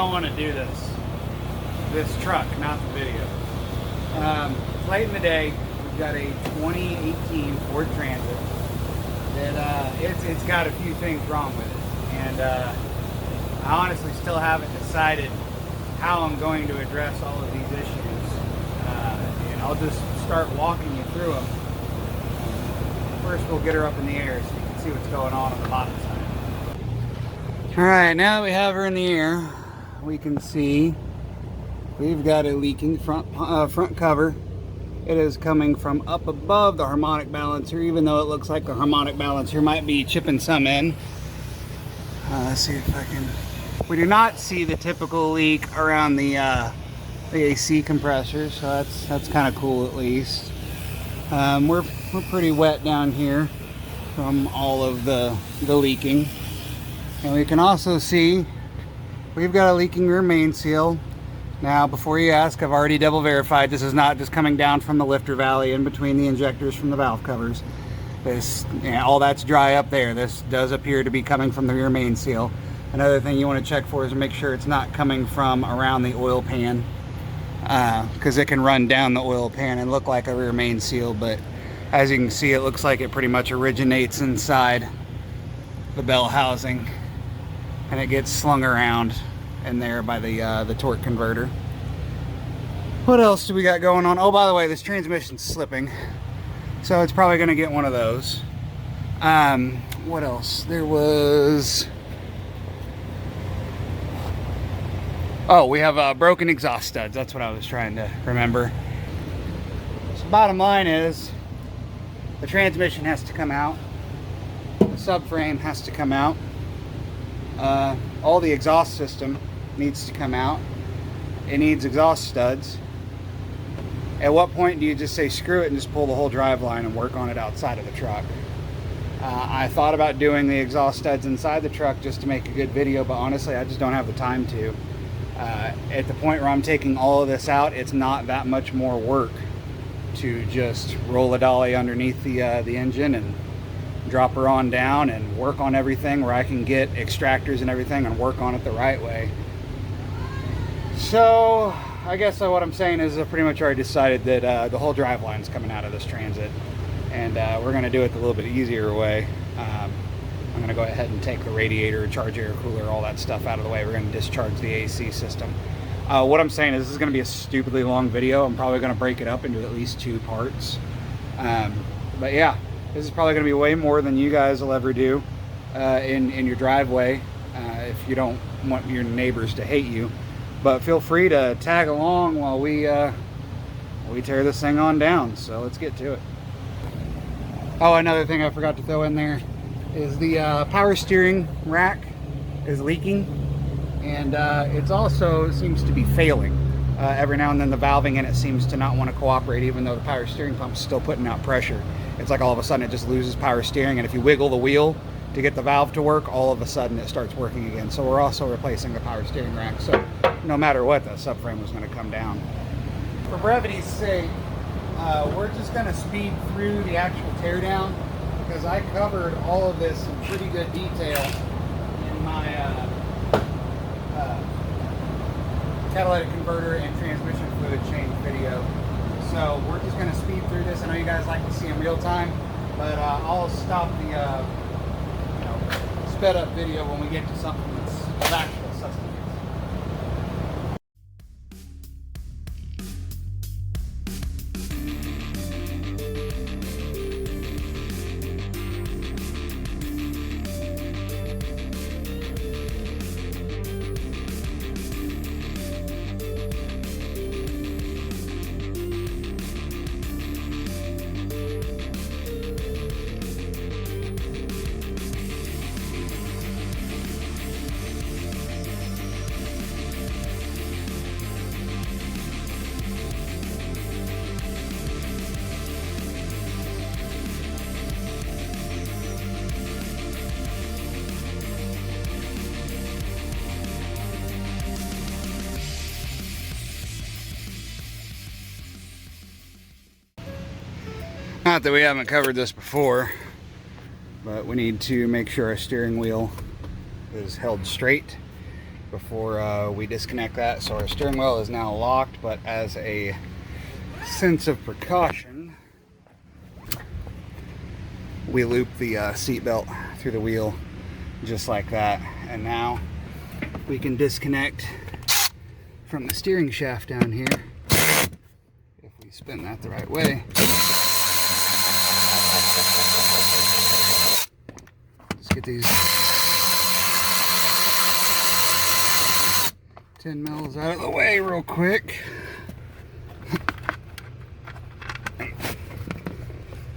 want to do this truck, not the video. It's late in the day. We've got a 2018 Ford Transit that it's got a few things wrong with it, and I honestly still haven't decided how I'm going to address all of these issues, and I'll just start walking you through them. First, we'll get her up in the air so you can see what's going on the bottom side. All right, now that we have her in the air, we can see we've got a leaking front cover. It is coming from up above the harmonic balancer, even though it looks like the harmonic balancer might be chipping some in. Let's see if I can. We do not see the typical leak around the AC compressor, so that's kind of cool at least. We're pretty wet down here from all of the leaking. And we can also see we've got a leaking rear main seal. Now, before you ask, I've already double verified this is not just coming down from the lifter valley in between the injectors from the valve covers. All that's dry up there. This does appear to be coming from the rear main seal. Another thing you want to check for is to make sure it's not coming from around the oil pan, because it can run down the oil pan and look like a rear main seal, but as you can see, it looks like it pretty much originates inside the bell housing, and it gets slung around in there by the torque converter. What else do we got going on? Oh, by the way, this transmission's slipping, so it's probably going to get one of those. What else? There was... Oh, we have broken exhaust studs. That's what I was trying to remember. So bottom line is, the transmission has to come out. The subframe has to come out. All the exhaust system needs to come out. It needs exhaust studs. At what point do you just say screw it and just pull the whole drive line and work on it outside of the truck? I thought about doing the exhaust studs inside the truck just to make a good video, but honestly I just don't have the time to. At the point where I'm taking all of this out, it's not that much more work to just roll a dolly underneath the engine and drop her on down and work on everything where I can get extractors and everything and work on it the right way. So I guess what I'm saying is I've pretty much already decided that the whole drive line is coming out of this Transit, and we're going to do it the little bit easier way. I'm going to go ahead and take the radiator, charge air cooler, all that stuff out of the way. We're going to discharge the AC system. What I'm saying is this is going to be a stupidly long video. I'm probably going to break it up into at least 2 parts. But yeah, this is probably going to be way more than you guys will ever do in your driveway, if you don't want your neighbors to hate you. But feel free to tag along while we tear this thing on down. So let's get to it. Oh, another thing I forgot to throw in there is the power steering rack is leaking, and it also seems to be failing. Every now and then the valving in it seems to not want to cooperate, even though the power steering pump is still putting out pressure. It's like all of a sudden it just loses power steering, and if you wiggle the wheel to get the valve to work, all of a sudden it starts working again. So we're also replacing the power steering rack, so no matter what, the subframe was going to come down. For brevity's sake, we're just going to speed through the actual teardown, because I covered all of this in pretty good detail in my catalytic converter and transmission fluid change video. So we're just going to speed through this. I know you guys like to see in real time, but I'll stop the sped up video when we get to something that's of actual sustenance. Not that we haven't covered this before, but we need to make sure our steering wheel is held straight before we disconnect that. So our steering wheel is now locked, but as a sense of precaution, we loop the seat belt through the wheel just like that. And now we can disconnect from the steering shaft down here if we spin that the right way. Let's get these 10 mils out of the way real quick.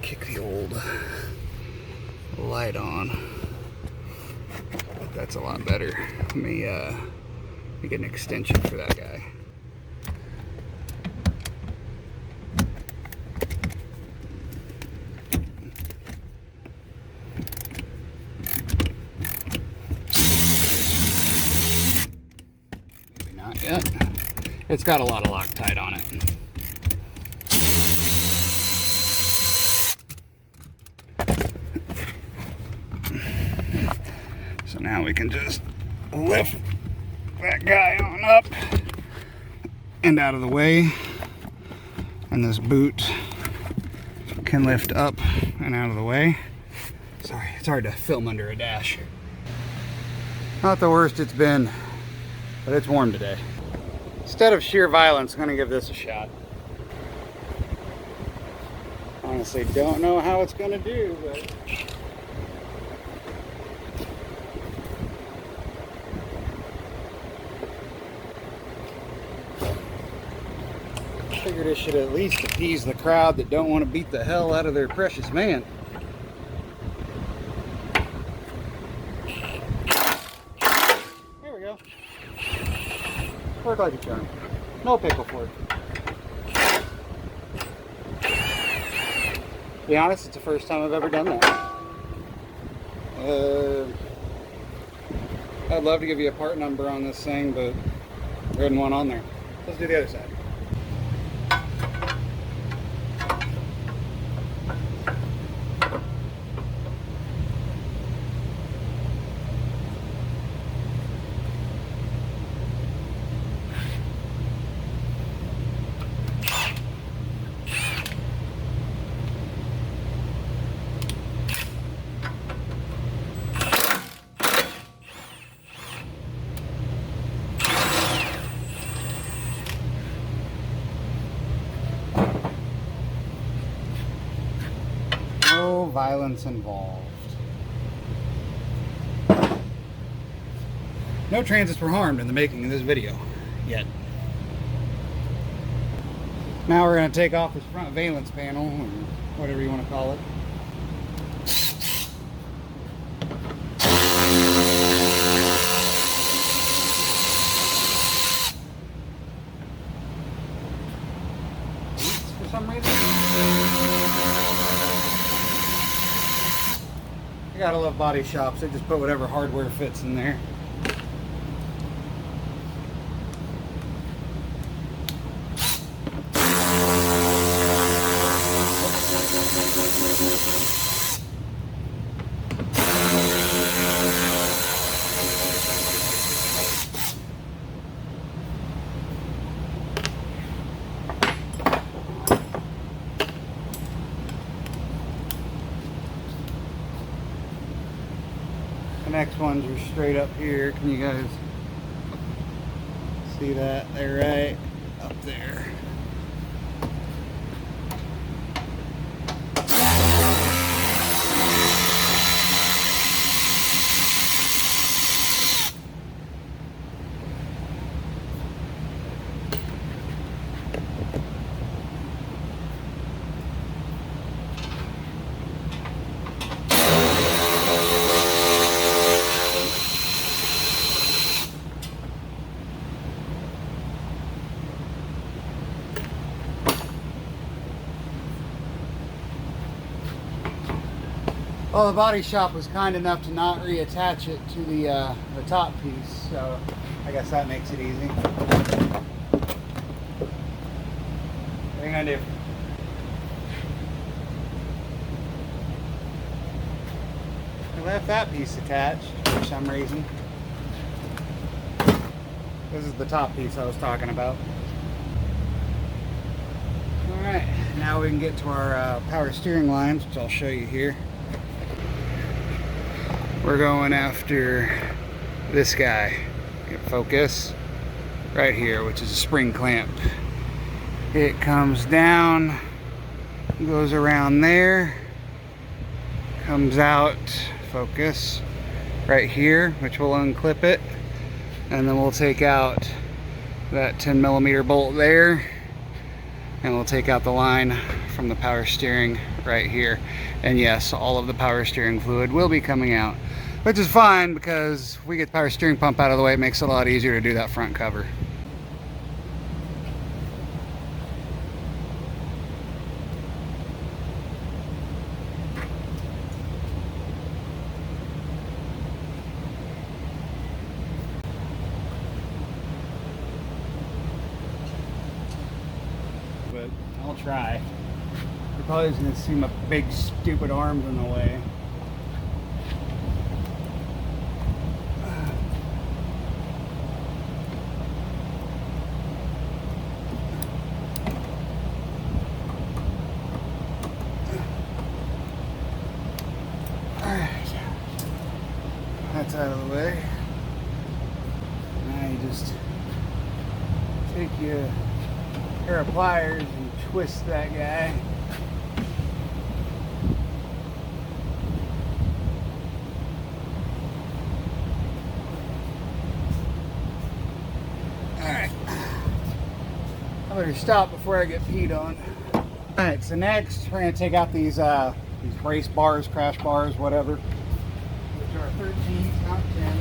Kick the old light on. That's a lot better. Let me get an extension for that guy. Maybe not yet. It's got a lot of Loctite on it. So now we can just lift that guy on up and out of the way, and this boot can lift up and out of the way. Sorry, it's hard to film under a dash. Not the worst it's been, but it's warm today. Instead of sheer violence, I'm gonna give this a shot. Honestly, don't know how it's gonna do, but figured it should at least appease the crowd that don't want to beat the hell out of their precious man. There we go. Worked like a charm. No pickle for it. To be honest, it's the first time I've ever done that. I'd love to give you a part number on this thing, but there isn't one on there. Let's do the other side. No violence involved. No transits were harmed in the making of this video yet. Now we're going to take off this front valence panel, or whatever you want to call it. For some reason. I gotta love body shops. They just put whatever hardware fits in there. The next ones are straight up here. Can you guys see that? They're right up there. Well, the body shop was kind enough to not reattach it to the top piece, so I guess that makes it easy. What are you gonna do? I left that piece attached for some reason. This is the top piece I was talking about. Alright, now we can get to our power steering lines, which I'll show you here. We're going after this guy. Get focus. Right here, which is a spring clamp. It comes down, goes around there, comes out, focus, right here, which will unclip it. And then we'll take out that 10mm bolt there, and we'll take out the line from the power steering right here. And yes, all of the power steering fluid will be coming out, which is fine because we get the power steering pump out of the way. It makes it a lot easier to do that front cover. But I'll try. You're probably just gonna see my big stupid arms in the way. Alright. That's out of the way. Now you just take your pair of pliers and twist that guy. Alright. I better stop before I get peed on. Alright, so next we're going to take out these brace bars, crash bars, whatever, which are 13s, not 10s.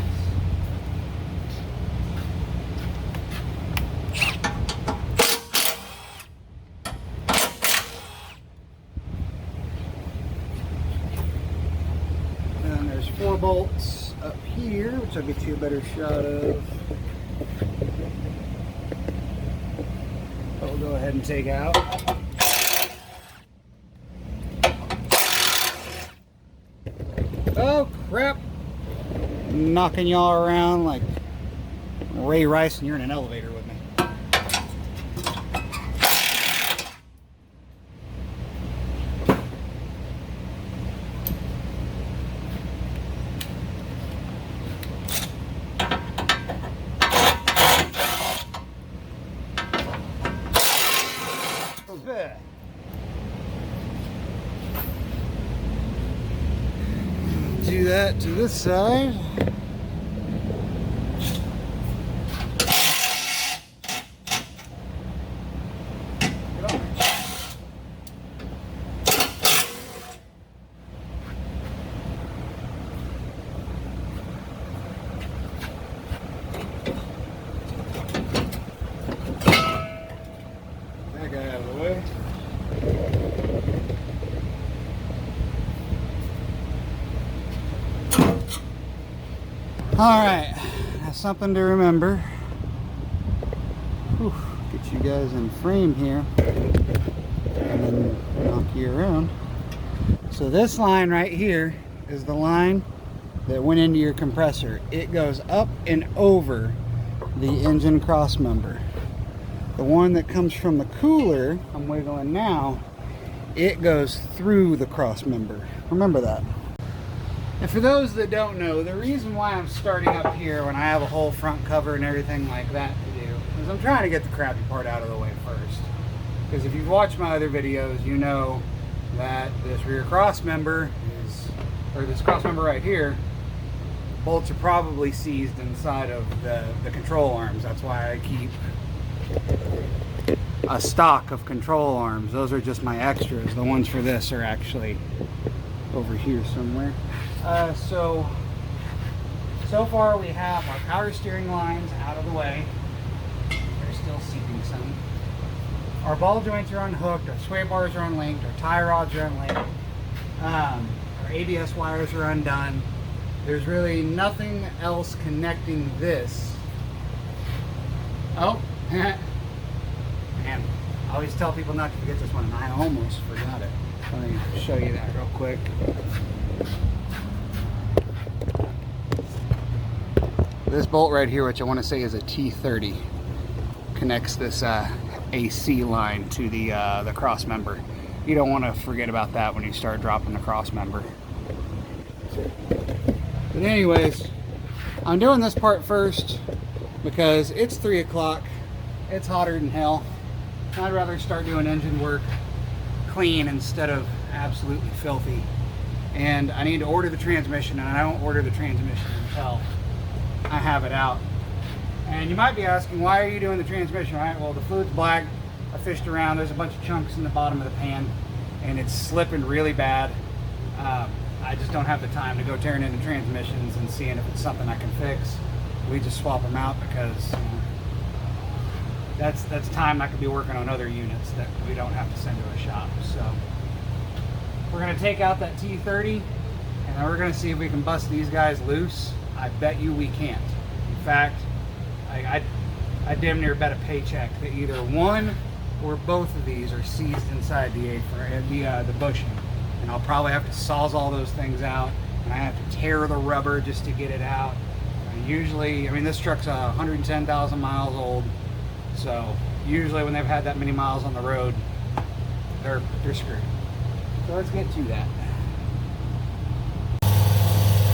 And there's 4 bolts up here, which I'll get you a better shot of. We'll go ahead and take out. Oh crap! Knocking y'all around like Ray Rice, and you're in an elevator with me. Okay. Do that to this side. Get on. That guy out of the way. Alright, that's something to remember. Whew, get you guys in frame here and then knock you around. So this line right here is the line that went into your compressor. It goes up and over the engine cross member. The one that comes from the cooler, I'm wiggling now, it goes through the cross member. Remember that. And for those that don't know, the reason why I'm starting up here when I have a whole front cover and everything like that to do is I'm trying to get the crappy part out of the way first. Because if you've watched my other videos, you know that this rear cross member is, or this cross member right here, bolts are probably seized inside of the control arms. That's why I keep a stock of control arms. Those are just my extras. The ones for this are actually over here somewhere. So far we have our power steering lines out of the way. They're still seeping some. Our ball joints are unhooked, our sway bars are unlinked, our tie rods are unlinked, our ABS wires are undone. There's really nothing else connecting this. Oh, man, I always tell people not to forget this one, and I almost forgot it. Let me show you that real quick. This bolt right here, which I want to say is a T30, connects this AC line to the cross member. You don't want to forget about that when you start dropping the cross member. But anyways, I'm doing this part first because it's 3 o'clock. It's hotter than hell. I'd rather start doing engine work clean instead of absolutely filthy. And I need to order the transmission, and I don't order the transmission until I have it out. And you might be asking, why are you doing the transmission? All right, well, the fluid's black. I fished around. There's a bunch of chunks in the bottom of the pan, and it's slipping really bad. I just don't have the time to go tearing into transmissions and seeing if it's something I can fix. We just swap them out because that's time I could be working on other units that we don't have to send to a shop. So we're going to take out that T30, and then we're going to see if we can bust these guys loose. I bet you we can't. In fact, I damn near bet a paycheck that either one or both of these are seized inside the bushing. And I'll probably have to sawzall those things out, and I have to tear the rubber just to get it out. Usually, I mean, this truck's 110,000 miles old, so usually when they've had that many miles on the road, they're screwed. So let's get to that.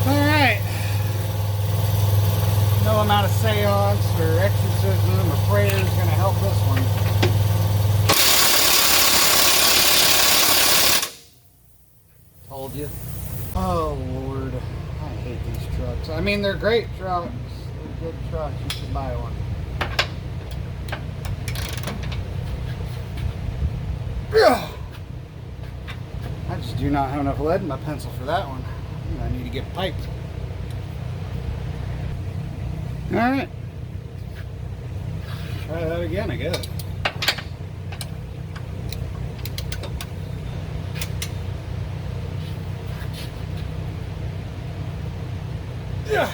All right. No amount of seance or exorcism or prayer is going to help this one. Told you. Oh Lord, I hate these trucks. I mean, they're great trucks. They're good trucks. You should buy one. I just do not have enough lead in my pencil for that one. I need to get piped. All right. Try that again, I guess. Yeah.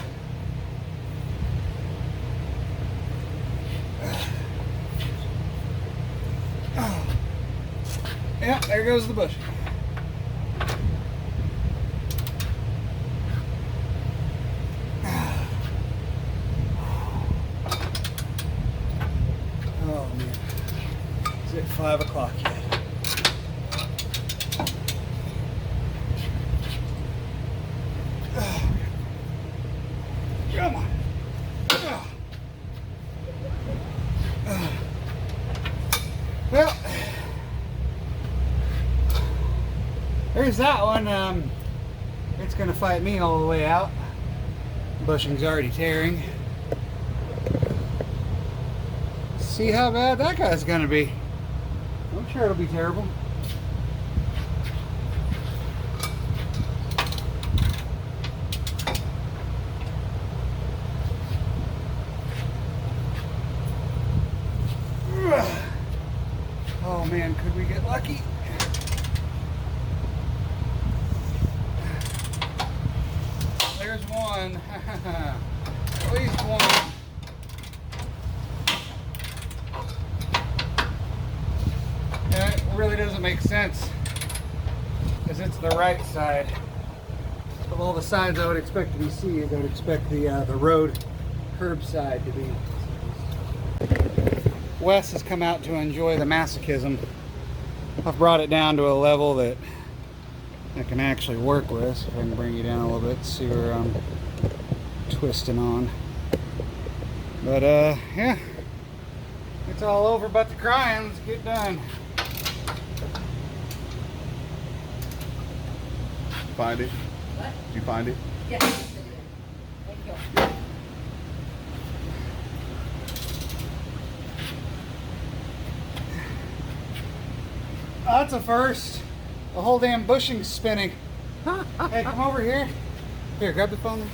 Yeah, there goes the bush. Oh man, is it 5 o'clock yet? Come on. Well, there's that one. It's gonna fight me all the way out. Bushing's already tearing. See how bad that guy's gonna be. I'm sure it'll be terrible. Oh man, could we get lucky? There's one. At least one. Yeah, it really doesn't make sense because it's the right side. Of all the sides I would expect to be seized, I would expect the road curb side to be. Wes has come out to enjoy the masochism. I've brought it down to a level that I can actually work with. So if I can bring you down a little bit, see where I'm twisting on. But yeah, it's all over but the crying. Let's get done. Find it? What? Did you find it? Yes. Thank you. That's a first. The whole damn bushing's spinning. Hey, come over here. Here, grab the phone.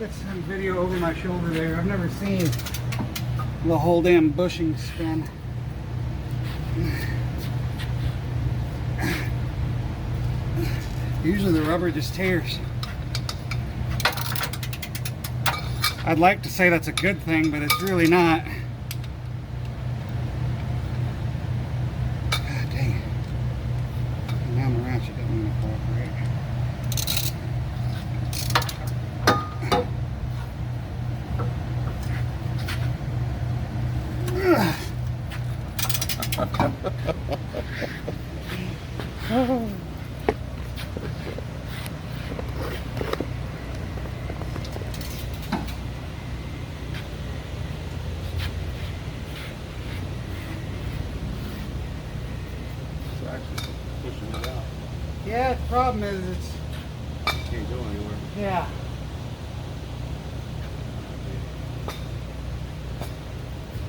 Got some video over my shoulder there. I've never seen the whole damn bushing spin. Usually the rubber just tears. I'd like to say that's a good thing, but it's really not. God dang it. And now my ratchet doesn't want to cooperate. Actually pushing it out. Yeah, the problem is it's, Can't go anywhere. yeah.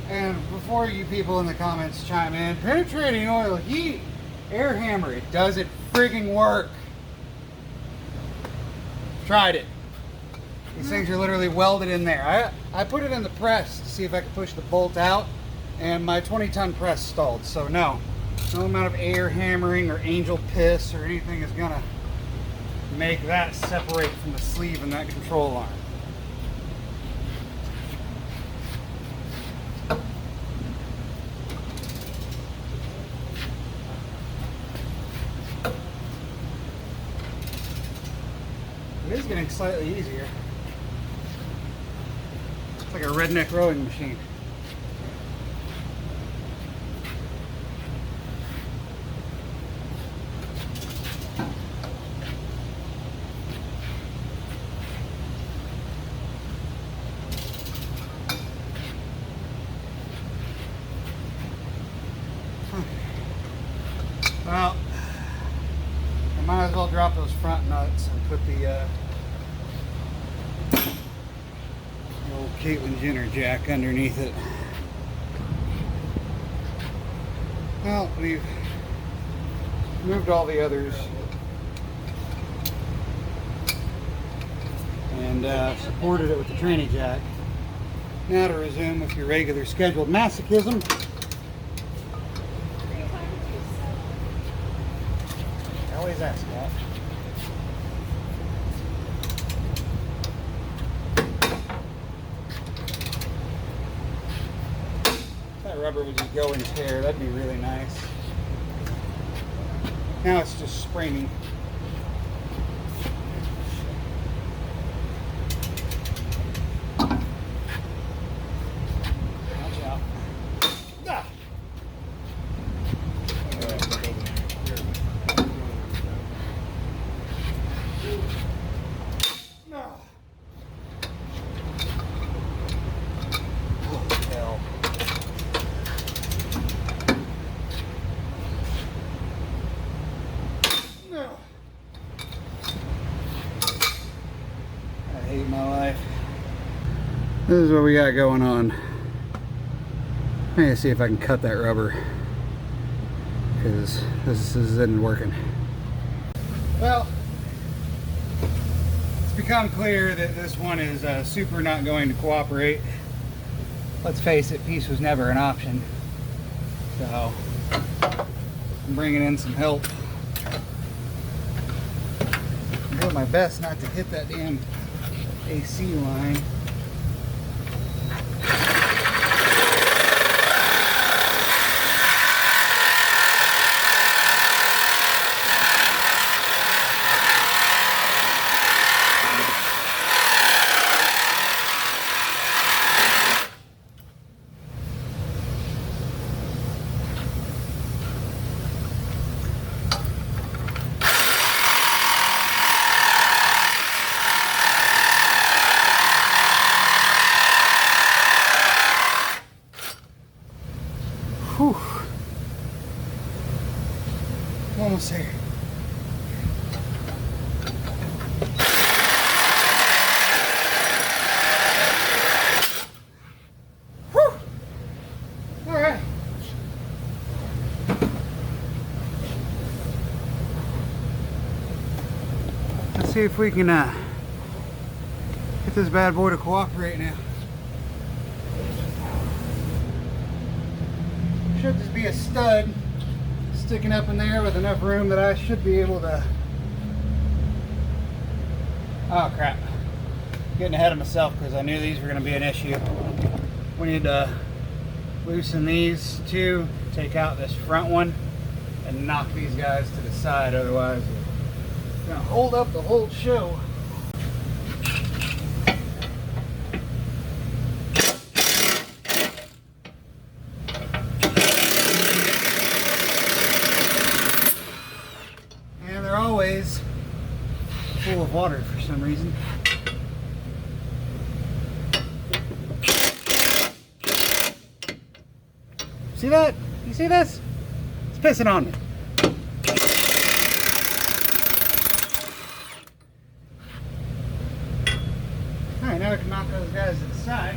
And before you people in the comments chime in, penetrating oil heat, air hammer, it doesn't frigging work. Tried it. These things are literally welded in there. I put it in the press to see if I could push the bolt out, and my 20-ton press stalled. So no amount of air hammering or angel piss or anything is gonna make that separate from the sleeve and that control arm. It is getting slightly easier. It's like a redneck rowing machine. Well, I might as well drop those front nuts and put the old Caitlyn Jenner jack underneath it. Well, we've moved all the others and supported it with the tranny jack. Now to resume with your regular scheduled masochism. I always ask that. If that rubber would just go and tear, that'd be really nice. Now it's just springy. Watch out. Ah. No. Oh, hell. No. I hate my life. This is what we got going on. I'm gonna see if I can cut that rubber, because this isn't working. Well, it's become clear that this one is super not going to cooperate. Let's face it, peace was never an option. So, I'm bringing in some help. I'm doing my best not to hit that damn AC line. Whew. Almost there. Whew. All right. Let's see if we can get this bad boy to cooperate now. Should just be a stud sticking up in there with enough room that I should be able to. Oh crap, getting ahead of myself because I knew these were going to be an issue. We need to loosen these two, take out this front one, and knock these guys to the side, otherwise it's going to hold up the whole show. some reason. See that? You see this? It's pissing on me. Alright, now we can knock those guys to the side.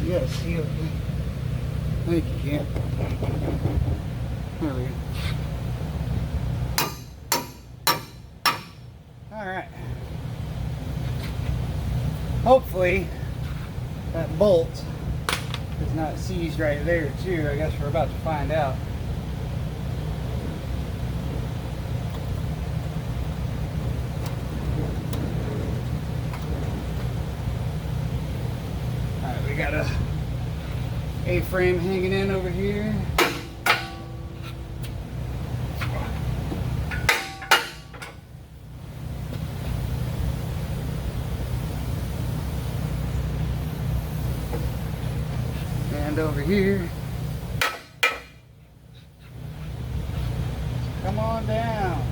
You gotta see it. I think you can. There we go. Alright. Hopefully that bolt is not seized right there too. I guess we're about to find out. Alright, we got a A-frame hanging in over here. And over here. Come on down.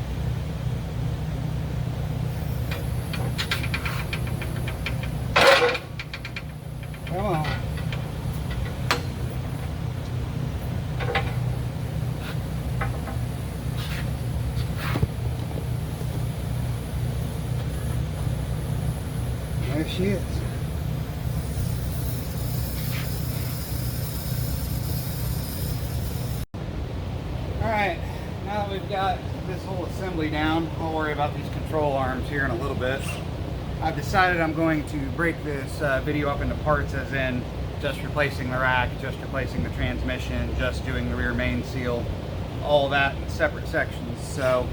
Come on. There she is. Alright, now that we've got this whole assembly down, I'll worry about these control arms here in a little bit. I've decided I'm going to break this video up into parts, as in just replacing the rack, just replacing the transmission, just doing the rear main seal, all that in separate sections. So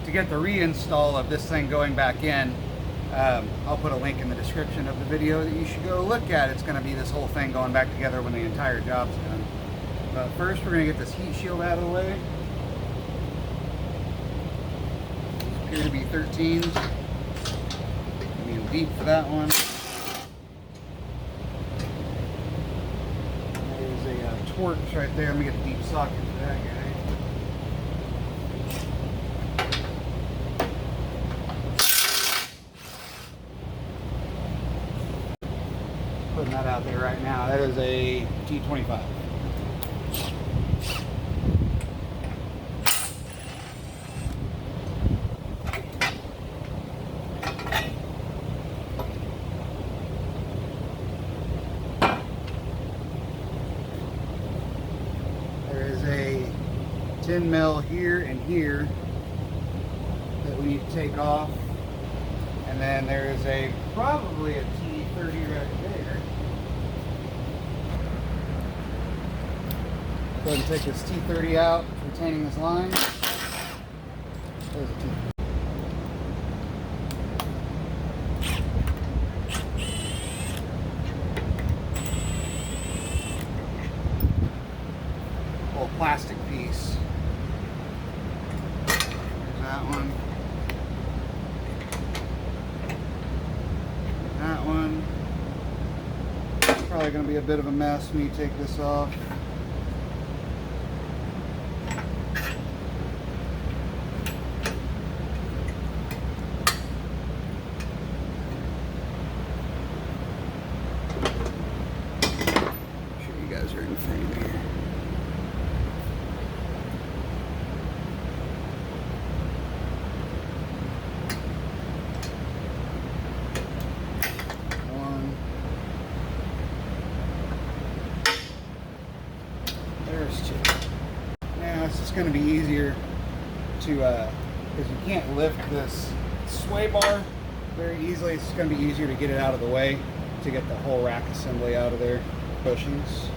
to get the reinstall of this thing going back in, I'll put a link in the description of the video that you should go look at. It's going to be this whole thing going back together when the entire job's done. But first we're going to get this heat shield out of the way. Appear to be 13s. Being deep for that one. There's a Torx right there. Let me get the deep socket for that guy. Putting that out there right now. That is a T25. There is a 10 mil here and here that we need to take off. And then there is probably a T30 right there. Go ahead and take this T30 out, retaining this line. There's a T. Little plastic piece. There's that one. That one. It's probably going to be a bit of a mess when you take this off. Are in frame here. One. There's two. Now it's just going to be easier to, because you can't lift this sway bar very easily. It's going to be easier to get it out of the way to get the whole rack assembly out of there. Bushings.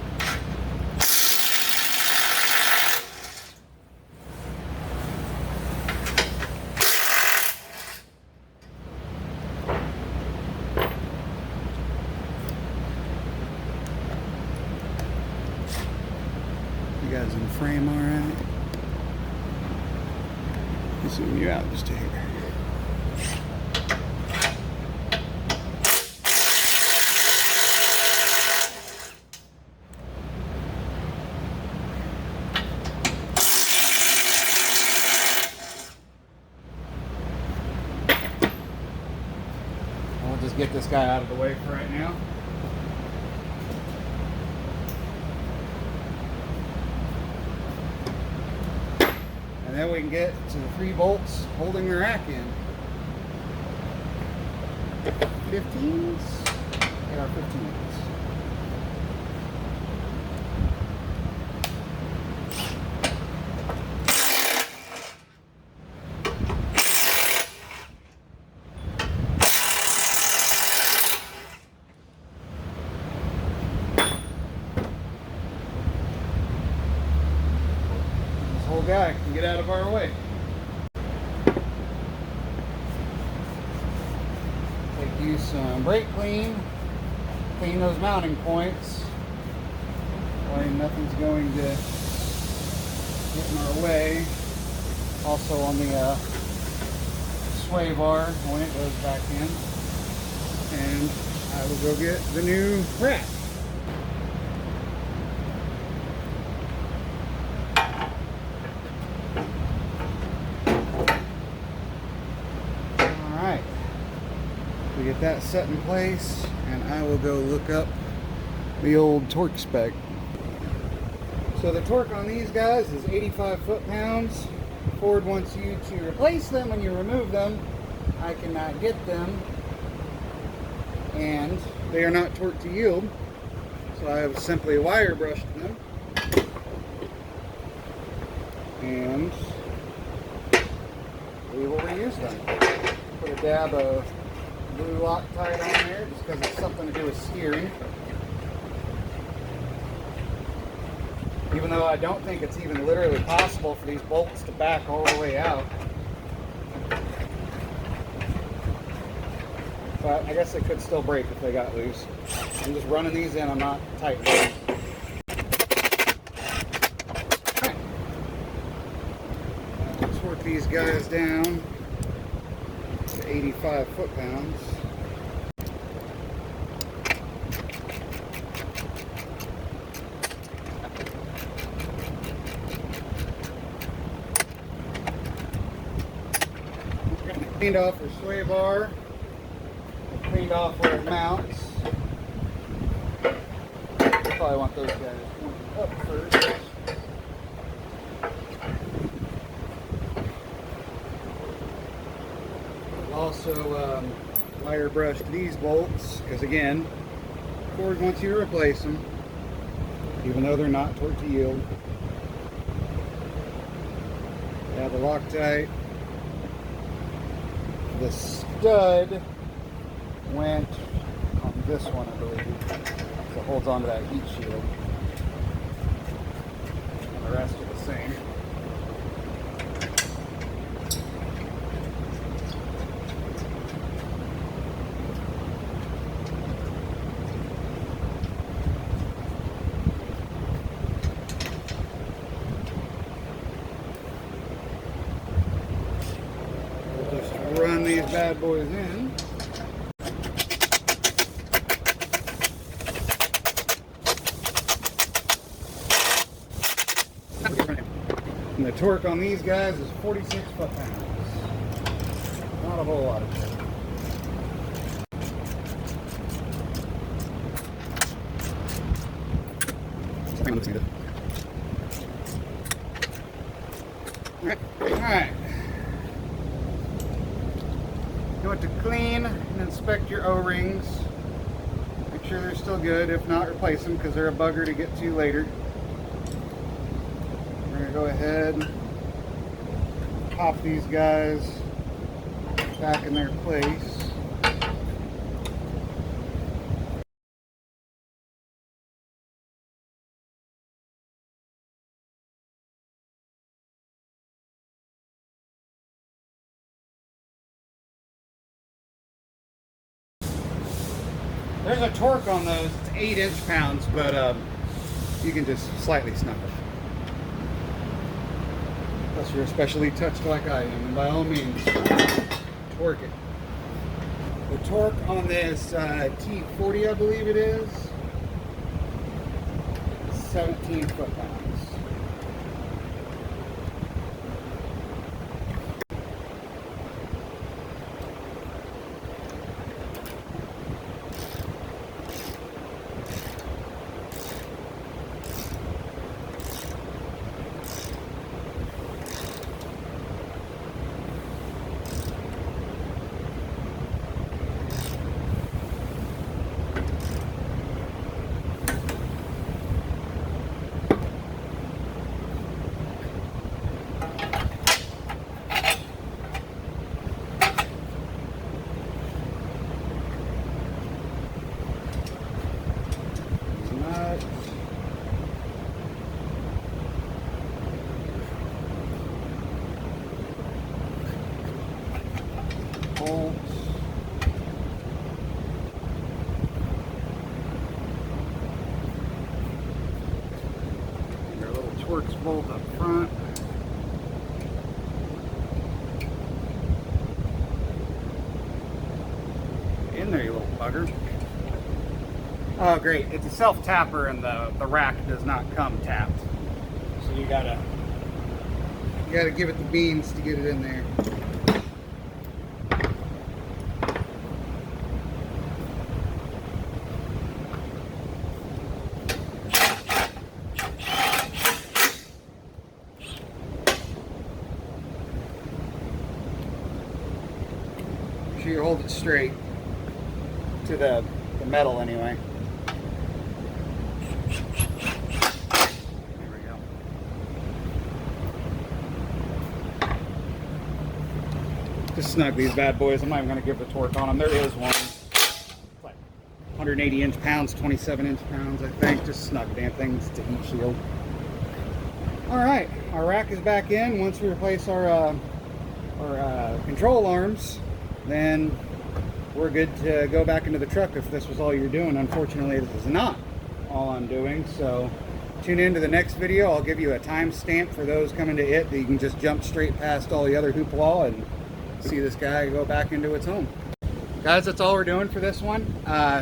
You guys in frame all right? I'll zoom you out just to here. just get this guy out of the way for right now. And then we can get to the 3 bolts holding the rack in. 15s? Get our 15s. This whole guy can get out of our way. Use some brake clean, clean those mounting points. That way nothing's going to get in our way. Also on the sway bar when it goes back in. And I will go get the new rack. We get that set in place, and I will go look up the old torque spec. So the torque on these guys is 85 foot-pounds. Ford wants you to replace them when you remove them. I cannot get them, and they are not torque to yield, so I have simply wire brushed them, and we will reuse them. Put a dab of blue Loctite on there just because it's something to do with steering. Even though I don't think it's even literally possible for these bolts to back all the way out. But I guess they could still break if they got loose. I'm just running these in, I'm not tightening them. Alright. Torque these guys down. 85 foot-pounds. Cleaned off our sway bar. Cleaned off where it mounts. Probably want those guys pointing up first. Also wire brushed these bolts because again Ford wants you to replace them even though they're not torque to yield. Yeah, the Loctite, the stud went on this one I believe, so it holds on to that heat shield, and the rest are the same. Run these bad boys in. And the torque on these guys is 46 foot-pounds. Not a whole lot of torque. Something looks needed. Alright. You want to clean and inspect your O-rings. Make sure they're still good. If not, replace them because they're a bugger to get to later. We're going to go ahead and pop these guys back in their place. There's a torque on those, it's 8 inch-pounds, but you can just slightly snap it. Unless you're especially touched like I am, and by all means, torque it. The torque on this T40, I believe it is, 17 foot-pounds. bolt up front. In there, you little bugger. Oh, great. It's a self-tapper and the rack does not come tapped. So you gotta give it the beans to get it in there. Make sure you hold it straight to the metal anyway. There we go. Just snug these bad boys. I'm not even going to give the torque on them. There is one. It's like 180 inch-pounds, 27 inch-pounds, I think. Just snug damn things to heat shield. All right, our rack is back in. Once we replace our control arms, then we're good to go back into the truck if this was all you're doing. Unfortunately, this is not all I'm doing, so tune in to the next video. I'll give you a timestamp for those coming to it that you can just jump straight past all the other hoopla and see this guy go back into its home. Guys, that's all we're doing for this one.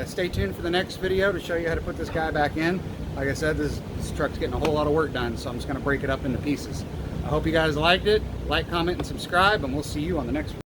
Stay tuned for the next video to show you how to put this guy back in. Like I said, this truck's getting a whole lot of work done, so I'm just going to break it up into pieces. I hope you guys liked it. Like, comment, and subscribe, and we'll see you on the next one.